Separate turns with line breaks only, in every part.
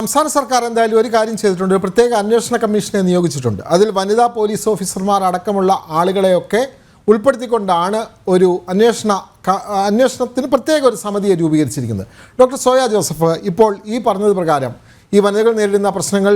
സംസ്ഥാന സർക്കാർ എന്തായാലും ഒരു കാര്യം ചെയ്തിട്ടുണ്ട്. ഒരു പ്രത്യേക അന്വേഷണ കമ്മീഷനെ നിയോഗിച്ചിട്ടുണ്ട്. അതിൽ വനിതാ പോലീസ് ഓഫീസർമാർ അടക്കമുള്ള ആളുകളെയൊക്കെ ഉൾപ്പെടുത്തിക്കൊണ്ടാണ് ഒരു അന്വേഷണത്തിന് പ്രത്യേക ഒരു സമിതിയെ രൂപീകരിച്ചിരിക്കുന്നത്. ഡോക്ടർ സോയ ജോസഫ്, ഇപ്പോൾ ഈ പറഞ്ഞത് പ്രകാരം ഈ വനിതകൾ നേരിടുന്ന പ്രശ്നങ്ങൾ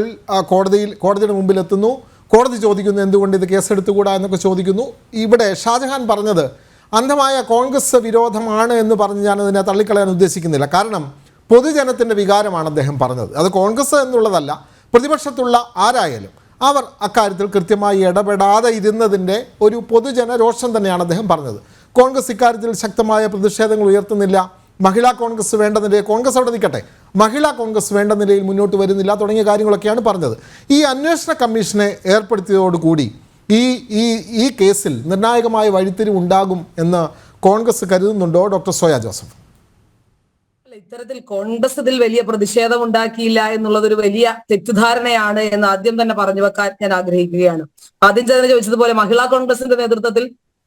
കോടതിയുടെ മുമ്പിലെത്തുന്നു. കോടതി ചോദിക്കുന്നു എന്തുകൊണ്ട് ഇത് കേസെടുത്തുകൂടാ എന്നൊക്കെ ചോദിക്കുന്നു. ഇവിടെ ഷാജഹാൻ പറഞ്ഞത് അന്ധമായ കോൺഗ്രസ് വിരോധമാണ് എന്ന് പറഞ്ഞ് ഞാനതിനെ തള്ളിക്കളയാൻ ഉദ്ദേശിക്കുന്നില്ല. കാരണം പൊതുജനത്തിൻ്റെ വികാരമാണ് അദ്ദേഹം പറഞ്ഞത്. അത് കോൺഗ്രസ് എന്നുള്ളതല്ല, പ്രതിപക്ഷത്തുള്ള ആരായാലും അവർ അക്കാര്യത്തിൽ കൃത്യമായി ഇടപെടാതെ ഇരുന്നതിൻ്റെ ഒരു പൊതുജന രോഷം തന്നെയാണ് അദ്ദേഹം പറഞ്ഞത്. കോൺഗ്രസ് ഇക്കാര്യത്തിൽ ശക്തമായ പ്രതിഷേധങ്ങൾ ഉയർത്തുന്നില്ല. മഹിളാ കോൺഗ്രസ് വേണ്ട നിലയിൽ, കോൺഗ്രസ് അവിടെ നിൽക്കട്ടെ, മഹിളാ കോൺഗ്രസ് വേണ്ട നിലയിൽ മുന്നോട്ട് വരുന്നില്ല തുടങ്ങിയ കാര്യങ്ങളൊക്കെയാണ് പറഞ്ഞത്. ഈ അന്വേഷണ കമ്മീഷനെ ഏർപ്പെടുത്തിയതോടുകൂടി ഈ കേസിൽ നിർണായകമായ വഴിത്തിരിവ് ഉണ്ടാകും എന്ന് കോൺഗ്രസ് കരുതുന്നുണ്ടോ ഡോക്ടർ സോയ ജോസഫ്?
ഇത്തരത്തിൽ കോൺഗ്രസ് ഇതിൽ വലിയ പ്രതിഷേധം ഉണ്ടാക്കിയില്ല എന്നുള്ളതൊരു വലിയ തെറ്റിദ്ധാരണയാണ് എന്ന് ആദ്യം തന്നെ പറഞ്ഞു വെക്കാൻ ഞാൻ ആഗ്രഹിക്കുകയാണ്. ആദ്യം തന്നെ ചോദിച്ചതുപോലെ മഹിളാ കോൺഗ്രസിന്റെ നേതൃത്വത്തിൽ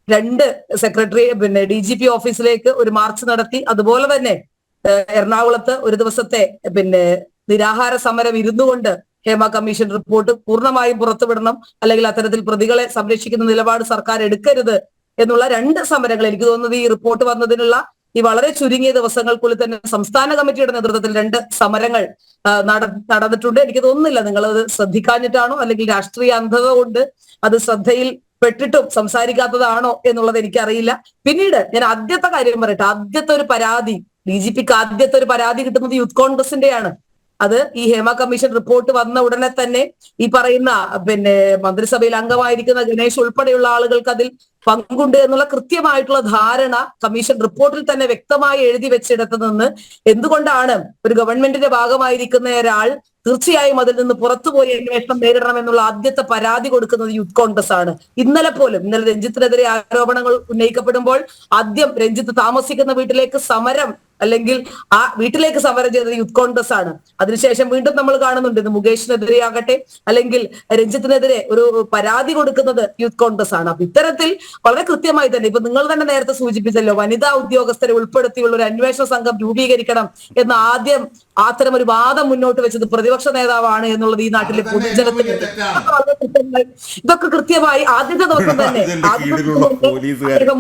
2 സെക്രട്ടറി DGP ഓഫീസിലേക്ക് ഒരു മാർച്ച് നടത്തി. അതുപോലെ തന്നെ എറണാകുളത്ത് ഒരു ദിവസത്തെ നിരാഹാര സമരം ഇരുന്നുകൊണ്ട് ഹേമ കമ്മീഷൻ റിപ്പോർട്ട് പൂർണ്ണമായും പുറത്തുവിടണം, അല്ലെങ്കിൽ അത്തരത്തിൽ പ്രതികളെ സംരക്ഷിക്കുന്ന നിലപാട് സർക്കാർ എടുക്കരുത് എന്നുള്ള 2 സമരങ്ങൾ, എനിക്ക് തോന്നുന്നത് ഈ റിപ്പോർട്ട് വന്നതിനുള്ള ഈ വളരെ ചുരുങ്ങിയ ദിവസങ്ങൾക്കുള്ളിൽ തന്നെ സംസ്ഥാന കമ്മിറ്റിയുടെ നേതൃത്വത്തിൽ 2 സമരങ്ങൾ നടന്നിട്ടുണ്ട്. എനിക്ക് തോന്നുന്നില്ല നിങ്ങളത് ശ്രദ്ധിക്കാഞ്ഞിട്ടാണോ അല്ലെങ്കിൽ രാഷ്ട്രീയ അന്ധത കൊണ്ട് അത് ശ്രദ്ധയിൽ പെട്ടിട്ടും സംസാരിക്കാത്തതാണോ എന്നുള്ളത് എനിക്കറിയില്ല. പിന്നീട് ഞാൻ ആദ്യത്തെ കാര്യം പറയട്ടെ. ആദ്യത്തെ ഒരു പരാതി DGPക്ക് ആദ്യത്തെ ഒരു പരാതി കിട്ടുന്നത് യൂത്ത് കോൺഗ്രസിന്റെയാണ്. അത് ഈ ഹേമ കമ്മീഷൻ റിപ്പോർട്ട് വന്ന ഉടനെ തന്നെ ഈ പറയുന്ന മന്ത്രിസഭയിൽ അംഗമായിരിക്കുന്ന ഗണേഷ് ഉൾപ്പെടെയുള്ള ആളുകൾക്ക് അതിൽ പങ്കുണ്ട് എന്നുള്ള കൃത്യമായിട്ടുള്ള ധാരണ കമ്മീഷൻ റിപ്പോർട്ടിൽ തന്നെ വ്യക്തമായി എഴുതി വെച്ചിടത്ത് നിന്ന് എന്തുകൊണ്ടാണ് ഒരു ഗവൺമെന്റിന്റെ ഭാഗമായിരിക്കുന്ന ഒരാൾ തീർച്ചയായും അതിൽ നിന്ന് പുറത്തുപോയി അന്വേഷണം നേരിടണം എന്നുള്ള ആദ്യത്തെ പരാതി കൊടുക്കുന്നത് യൂത്ത് കോൺഗ്രസ് ആണ്. ഇന്നലെ രഞ്ജിത്തിനെതിരെ ആരോപണങ്ങൾ ഉന്നയിക്കപ്പെടുമ്പോൾ ആദ്യം രഞ്ജിത്ത് താമസിക്കുന്ന വീട്ടിലേക്ക് സമരം അല്ലെങ്കിൽ ആ വീട്ടിലേക്ക് സമരം ചെയ്തത് യൂത്ത് കോൺഗ്രസ് ആണ്. അതിനുശേഷം വീണ്ടും നമ്മൾ കാണുന്നുണ്ട് ഇത് മുകേഷിനെതിരെ ആകട്ടെ അല്ലെങ്കിൽ രഞ്ജിത്തിനെതിരെ ഒരു പരാതി കൊടുക്കുന്നത് യൂത്ത് കോൺഗ്രസ് ആണ്. അപ്പൊ ഇത്തരത്തിൽ വളരെ കൃത്യമായി തന്നെ ഇപ്പൊ നിങ്ങൾ തന്നെ നേരത്തെ സൂചിപ്പിച്ചല്ലോ, വനിതാ ഉദ്യോഗസ്ഥരെ ഉൾപ്പെടുത്തിയുള്ള ഒരു അന്വേഷണ സംഘം രൂപീകരിക്കണം എന്ന് ആദ്യം അത്തരം ഒരു വാദം മുന്നോട്ട് വെച്ചത് പ്രതിപക്ഷ നേതാവാണ് എന്നുള്ളത് ഈ നാട്ടിലെ പൊതുജനത്തിന് ഇതൊക്കെ കൃത്യമായി ആദ്യത്തെ ദിവസം തന്നെ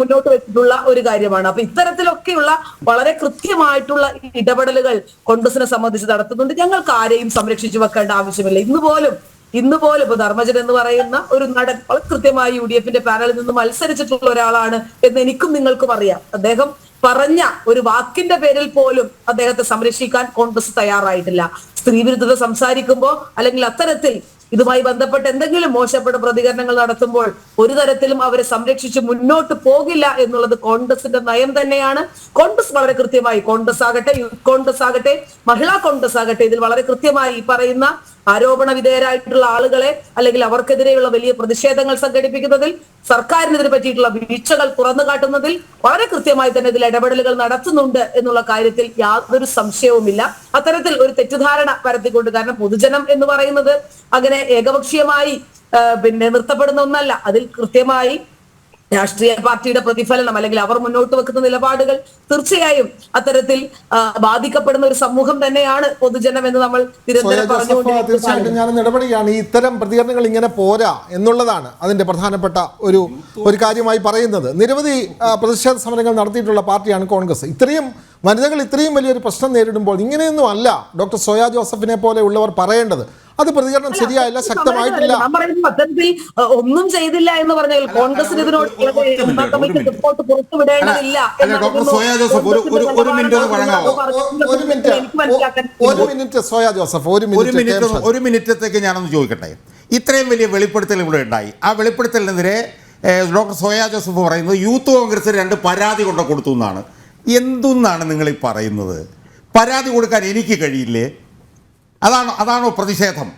മുന്നോട്ട് വെച്ചിട്ടുള്ള ഒരു കാര്യമാണ്. അപ്പൊ ഇത്തരത്തിലൊക്കെയുള്ള വളരെ കൃത്യമായിട്ടുള്ള ഇടപെടലുകൾ കോൺഗ്രസിനെ സംബന്ധിച്ച് നടത്തുന്നുണ്ട്. ഞങ്ങൾക്ക് ആരെയും സംരക്ഷിച്ചു വെക്കേണ്ട ആവശ്യമില്ല. ഇന്ന് പോലും ഇപ്പൊ ധർമ്മജൻ എന്ന് പറയുന്ന ഒരു നടൻ വളരെ കൃത്യമായി UDFന്റെ പാനലിൽ നിന്ന് മത്സരിച്ചിട്ടുള്ള ഒരാളാണ് എന്ന് എനിക്കും നിങ്ങൾക്കും അറിയാം. അദ്ദേഹം പറഞ്ഞ ഒരു വാക്കിന്റെ പേരിൽ പോലും അദ്ദേഹത്തെ സംരക്ഷിക്കാൻ കോൺഗ്രസ് തയ്യാറായിട്ടില്ല. സ്ത്രീ വിരുദ്ധത സംസാരിക്കുമ്പോൾ അല്ലെങ്കിൽ അത്തരത്തിൽ ഇതുമായി ബന്ധപ്പെട്ട് എന്തെങ്കിലും മോശപ്പെട്ട പ്രതികരണങ്ങൾ നടത്തുമ്പോൾ ഒരു തരത്തിലും അവരെ സംരക്ഷിച്ച് മുന്നോട്ട് പോകില്ല എന്നുള്ളത് കോൺഗ്രസിന്റെ നയം തന്നെയാണ്. കോൺഗ്രസ് വളരെ കൃത്യമായി, കോൺഗ്രസ് ആകട്ടെ, യൂത്ത് കോൺഗ്രസ് ആകട്ടെ, മഹിളാ കോൺഗ്രസ് ആകട്ടെ, ഇതിൽ വളരെ കൃത്യമായി ഈ പറയുന്ന ആരോപണ വിധേയരായിട്ടുള്ള ആളുകളെ അല്ലെങ്കിൽ അവർക്കെതിരെയുള്ള വലിയ പ്രതിഷേധങ്ങൾ സംഘടിപ്പിക്കുന്നതിൽ, സർക്കാരിനെതിരെ പറ്റിയിട്ടുള്ള വീഴ്ചകൾ തുറന്നു കാട്ടുന്നതിൽ വളരെ കൃത്യമായി തന്നെ ഇതിൽ ഇടപെടലുകൾ നടത്തുന്നുണ്ട് എന്നുള്ള കാര്യത്തിൽ യാതൊരു സംശയവുമില്ല. അത്തരത്തിൽ ഒരു തെറ്റിദ്ധാരണ പരത്തിക്കൊണ്ട്, കാരണം പൊതുജനം എന്ന് പറയുന്നത് അങ്ങനെ ഏകപക്ഷീയമായി നിർത്തപ്പെടുന്ന ഒന്നല്ല. അതിൽ കൃത്യമായി രാഷ്ട്രീയ പാർട്ടിയുടെ പ്രതിഫലനം അല്ലെങ്കിൽ അവർ മുന്നോട്ട് വെക്കുന്ന നിലപാടുകൾ തീർച്ചയായും അത്തരത്തിൽ ബാധിക്കപ്പെടുന്ന ഒരു സമൂഹം തന്നെയാണ് പൊതുജനം എന്ന് നമ്മൾ നിരന്തരം പറഞ്ഞുകൊണ്ടിരിക്കുന്നത്.
തീർച്ചയായിട്ടും ഞാൻ ഇടപെടുകയാണ്. ഇത്തരം പ്രതികരണങ്ങൾ ഇങ്ങനെ പോരാ എന്നുള്ളതാണ് അതിന്റെ പ്രധാനപ്പെട്ട ഒരു കാര്യമായി പറയുന്നത്. നിരവധി പ്രതിഷേധ സമരങ്ങൾ നടത്തിയിട്ടുള്ള പാർട്ടിയാണ് കോൺഗ്രസ്. വനിതകൾ ഇത്രയും വലിയൊരു പ്രശ്നം നേരിടുമ്പോൾ ഇങ്ങനെയൊന്നും അല്ല ഡോക്ടർ സോയ ജോസഫിനെ പോലെ ഉള്ളവർ പറയേണ്ടത്. അത് പ്രതികരണം ശരിയായില്ല, ശക്തമായിട്ടില്ല.
ഒന്നും ചെയ്തില്ല എന്ന് പറഞ്ഞാൽ കോൺഗ്രസിന് ഇതിനോട് റിപ്പോർട്ട് പുറത്തുവിടേണ്ടതില്ല.
ഒരു മിനിറ്റത്തേക്ക് ഞാനൊന്ന് ചോദിക്കട്ടെ. ഇത്രയും വലിയ വെളിപ്പെടുത്തൽ ഇവിടെ ഉണ്ടായി. ആ വെളിപ്പെടുത്തലിനെതിരെ ഡോക്ടർ സോയ ജോസഫ് പറയുന്നത് യൂത്ത് കോൺഗ്രസ് 2 പരാതി കൊടുത്തു എന്നാണ്. എന്തെന്നാണ് നിങ്ങൾ ഈ പറയുന്നത്? പരാതി കൊടുക്കാൻ എനിക്ക് കഴിയില്ലേ? അതാണോ പ്രതിഷേധം?